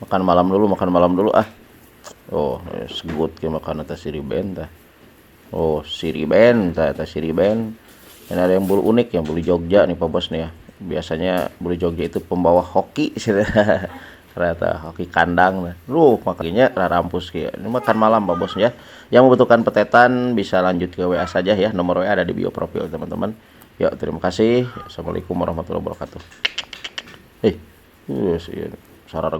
Makan malam dulu ah. Oh, segut ke makan atas siriben tah. Oh, siriben tah, atas siriben. Dan ada yang bulu unik, yang bulu Jogja nih Pak Bos nih ya. Biasanya bulu Jogja itu pembawa hoki ternyata hoki kandang nah. Makanya rampus ya. Ini makan malam Pak Bos ya. Yang membutuhkan petetan bisa lanjut ke WA saja ya. Nomor WA ada di bio profil teman-teman. Yuk, terima kasih. Assalamualaikum warahmatullahi wabarakatuh. Sararag